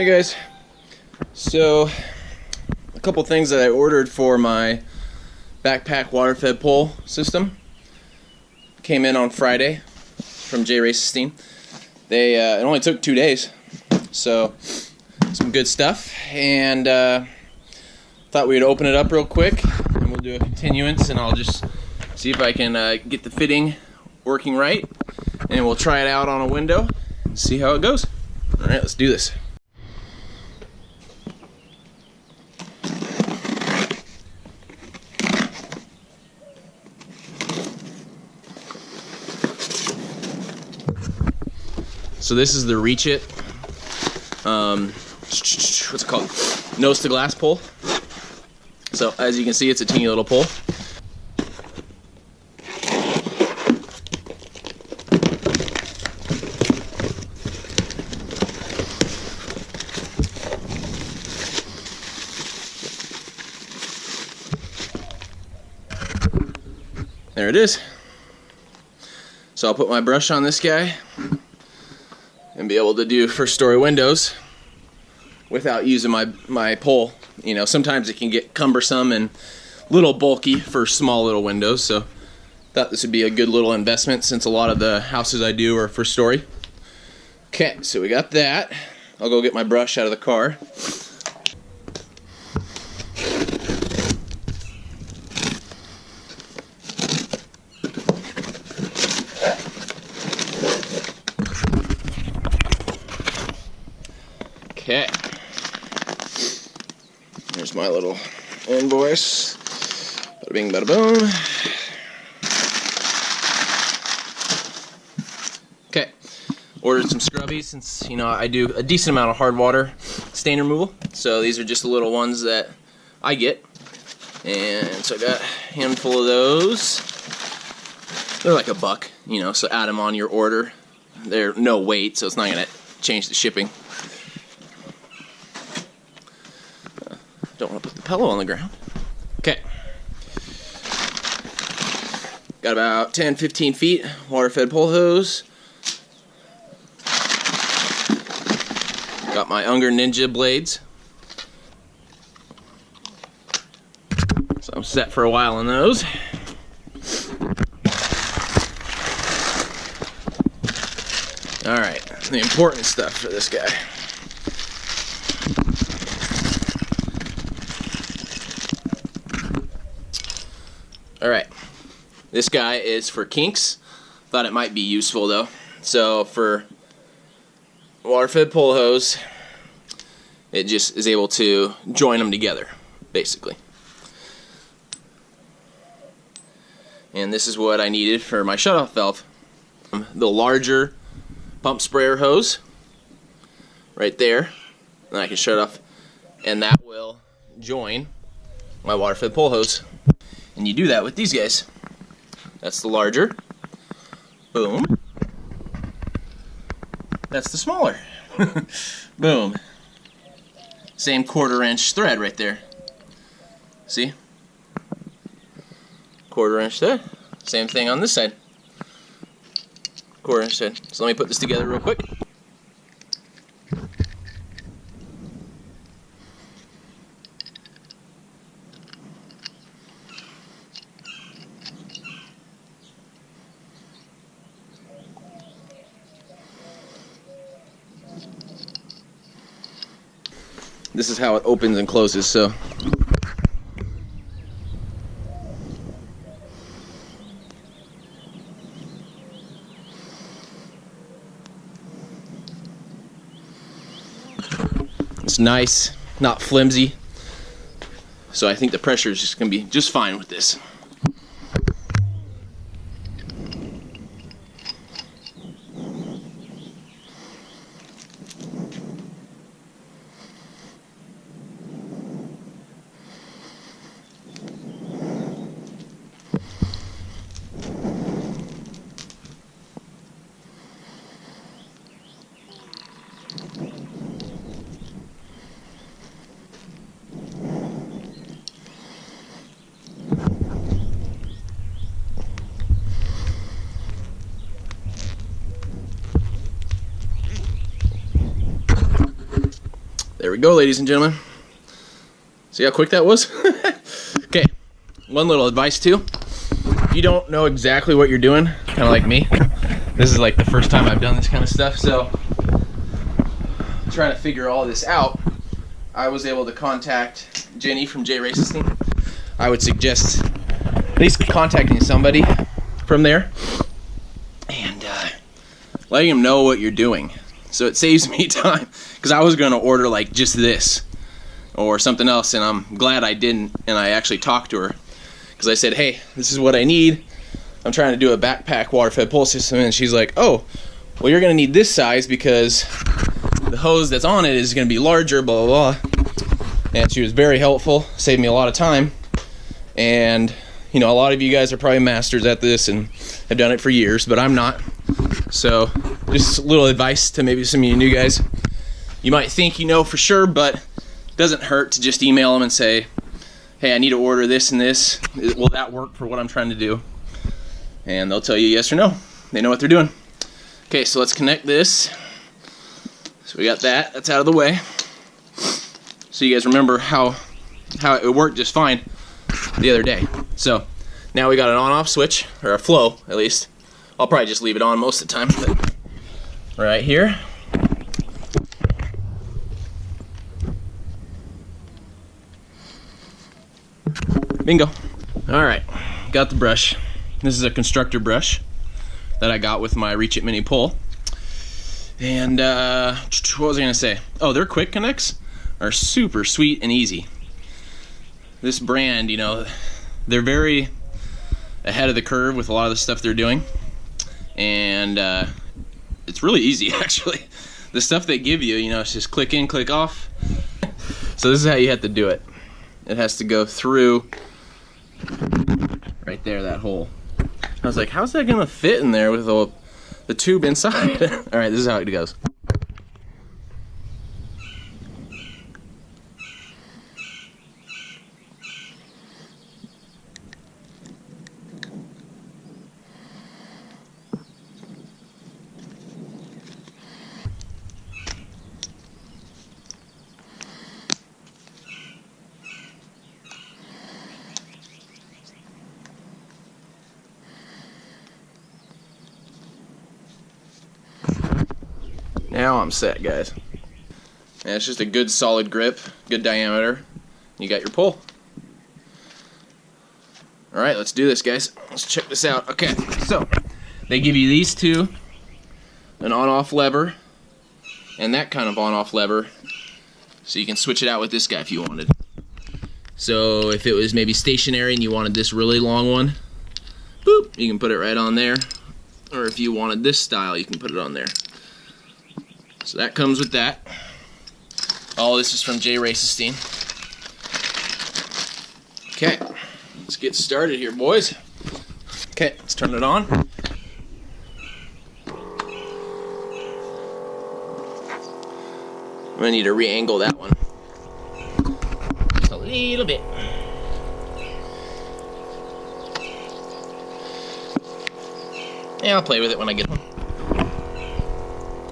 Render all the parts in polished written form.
Hey guys, so a couple things that I ordered for my backpack water-fed pole system came in on Friday from J.Racenstein. It only took 2 days, so some good stuff, and thought we'd open it up real quick and we'll do a continuance, and I'll just see if I can get the fitting working right, and we'll try it out on a window, see how it goes. Alright, let's do this. So this is the Reach It, what's it called? Nose to glass pole. So as you can see, it's a teeny little pole. There it is. So I'll put my brush on this guy and be able to do first story windows without using my pole. You know, sometimes it can get cumbersome and a little bulky for small little windows, so thought this would be a good little investment since a lot of the houses I do are first story. Okay, so we got that. I'll go get my brush out of the car. Okay, here's my little invoice. Bada bing, bada boom. Okay, ordered some scrubbies since, you know, I do a decent amount of hard water stain removal. So these are just the little ones that I get. And so I got a handful of those. They're like $1, you know, so add them on your order. They're no weight, so it's not going to change the shipping. Don't want to put the pillow on the ground. Okay. Got about 10-15 feet water-fed pole hose. Got my Unger Ninja blades. So I'm set for a while on those. Alright, the important stuff for this guy. Alright, this guy is for kinks. Thought it might be useful though. So for water-fed pole hose, it just is able to join them together, basically. And this is what I needed for my shutoff valve. The larger pump sprayer hose, right there, and I can shut off, and that will join my water-fed pole hose. And you do that with these guys. That's the larger. Boom. That's the smaller. Boom. Same 1/4 inch thread right there. See? 1/4 inch thread. Same thing on this side. 1/4 inch thread. So let me put this together real quick. This is how it opens and closes, so. It's nice, not flimsy. So I think the pressure is just gonna be just fine with this. we go, ladies and gentlemen. See how quick that was? Okay, one little advice too. If you don't know exactly what you're doing, kind of like me, this is like the first time I've done this kind of stuff, so trying to figure all this out, I was able to contact Jenny from J.Racenstein. I would suggest at least contacting somebody from there and letting them know what you're doing, so it saves me time, because I was going to order like just this or something else, and I'm glad I didn't, and I actually talked to her, because I said, hey, this is what I need. I'm trying to do a backpack water-fed pole system, and she's like, oh, well, you're going to need this size because the hose that's on it is going to be larger, blah, blah, blah. And she was very helpful, saved me a lot of time, and you know, a lot of you guys are probably masters at this and have done it for years, but I'm not. So just a little advice to maybe some of you new guys. You might think you know for sure, but it doesn't hurt to just email them and say, hey, I need to order this and this. Will that work for what I'm trying to do? And they'll tell you yes or no. They know what they're doing. Okay, so let's connect this. So we got that. That's out of the way. So you guys remember how it worked just fine the other day. So now we got an on-off switch, or a flow at least. I'll probably just leave it on most of the time, but right here. Bingo. Alright, got the brush. This is a constructor brush that I got with my Reach It Mini pole. And what was I gonna say? Oh, their quick connects are super sweet and easy. This brand, you know, they're very ahead of the curve with a lot of the stuff they're doing, and it's really easy actually. The stuff they give you, you know, it's just click in, click off. So this is how you have to do it. It has to go through right there, that hole. I was like, how's that gonna fit in there with the tube inside? All right, this is how it goes. Now I'm set, guys. And it's just a good solid grip, good diameter. You got your pole. Alright, let's do this, guys. Let's check this out. Okay, so they give you these two, an on-off lever, and that kind of on-off lever, so you can switch it out with this guy if you wanted. So if it was maybe stationary and you wanted this really long one, boop, you can put it right on there. Or if you wanted this style, you can put it on there. So that comes with that. All this is from J.Racenstein. Okay, let's get started here, boys. Okay, let's turn it on. I'm gonna need to re-angle that one just a little bit. Yeah, I'll play with it when I get home.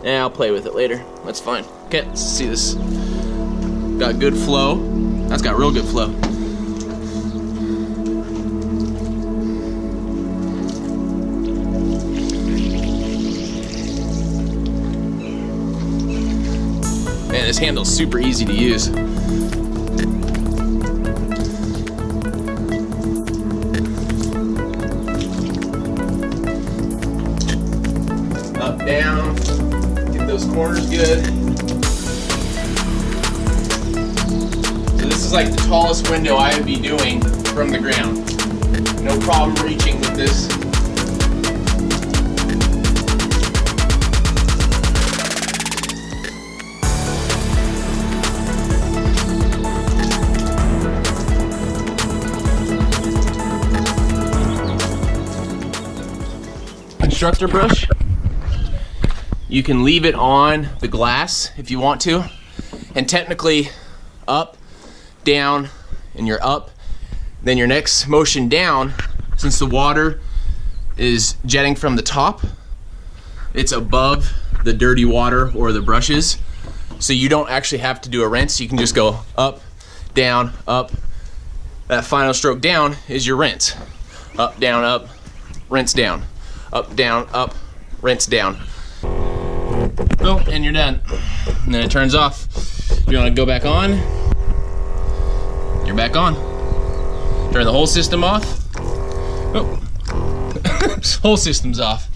Yeah, I'll play with it later. That's fine. Okay, let's see this. Got good flow. That's got real good flow. Man, this handle's super easy to use. Up, down. Those corners good. So this is like the tallest window I would be doing from the ground. No problem reaching with this. Constructor brush. You can leave it on the glass if you want to, and technically up, down, and you're up. Then your next motion down, since the water is jetting from the top, it's above the dirty water or the brushes. So you don't actually have to do a rinse. You can just go up, down, up. That final stroke down is your rinse. Up, rinse down. Up, down, rinse down. Boom, and you're done. And then it turns off. If you want to go back on, you're back on. Turn the whole system off. Oh. Whole system's off.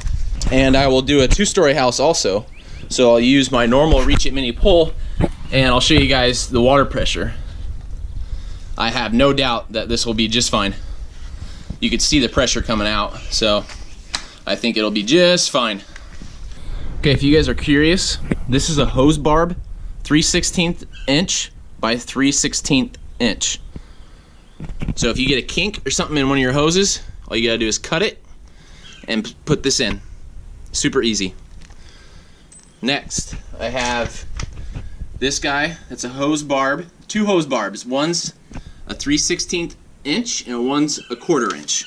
And I will do a 2-story house also. So I'll use my normal Reach It Mini pole, and I'll show you guys the water pressure. I have no doubt that this will be just fine. You could see the pressure coming out, so I think it'll be just fine. Okay, if you guys are curious, this is a hose barb, 3/16 inch by 3/16 inch. So if you get a kink or something in one of your hoses, all you gotta do is cut it and put this in. Super easy. Next, I have this guy. It's a hose barb, 2 hose barbs. One's a 3/16 inch and one's a 1/4 inch.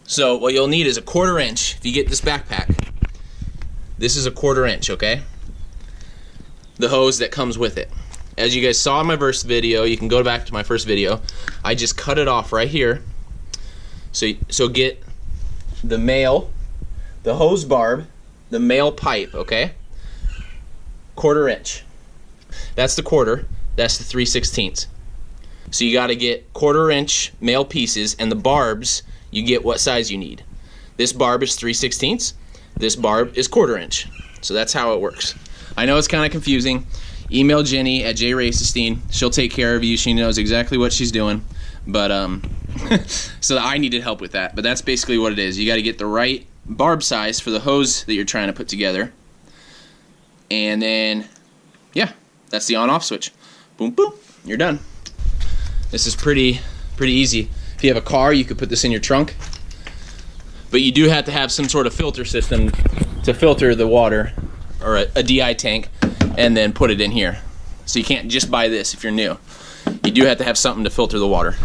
So what you'll need is a 1/4 inch if you get this backpack. This is a 1/4 inch, okay? The hose that comes with it. As you guys saw in my first video, you can go back to my first video. I just cut it off right here. So get the male, the hose barb, the male pipe, okay? 1/4 inch. That's the 1/4, that's the 3/16. So you gotta get 1/4 inch male pieces, and the barbs, you get what size you need. This barb is 3/16, this barb is 1/4 inch. So that's how it works. I know it's kind of confusing. Email Jenny at J.Racenstein. She'll take care of you. She knows exactly what she's doing. But so I needed help with that. But that's basically what it is. You got to get the right barb size for the hose that you're trying to put together. And then, yeah, that's the on-off switch. Boom, boom, you're done. This is pretty easy. If you have a car, you could put this in your trunk. But you do have to have some sort of filter system to filter the water, or a DI tank, and then put it in here. So you can't just buy this if you're new. You do have to have something to filter the water.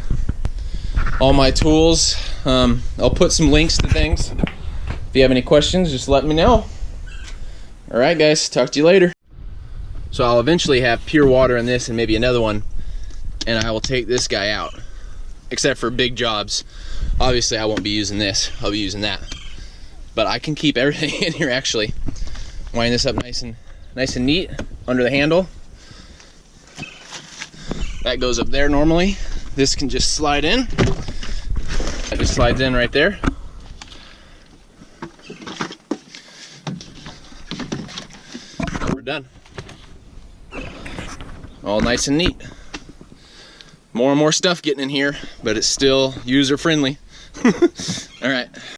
All my tools, I'll put some links to things. If you have any questions, just let me know. Alright guys, talk to you later. So I'll eventually have pure water in this and maybe another one, and I will take this guy out. Except for big jobs. Obviously I won't be using this, I'll be using that. But I can keep everything in here actually. Wind this up nice and neat under the handle. That goes up there normally. This can just slide in. That just slides in right there. We're done. All nice and neat. More and more stuff getting in here, but it's still user friendly. All right.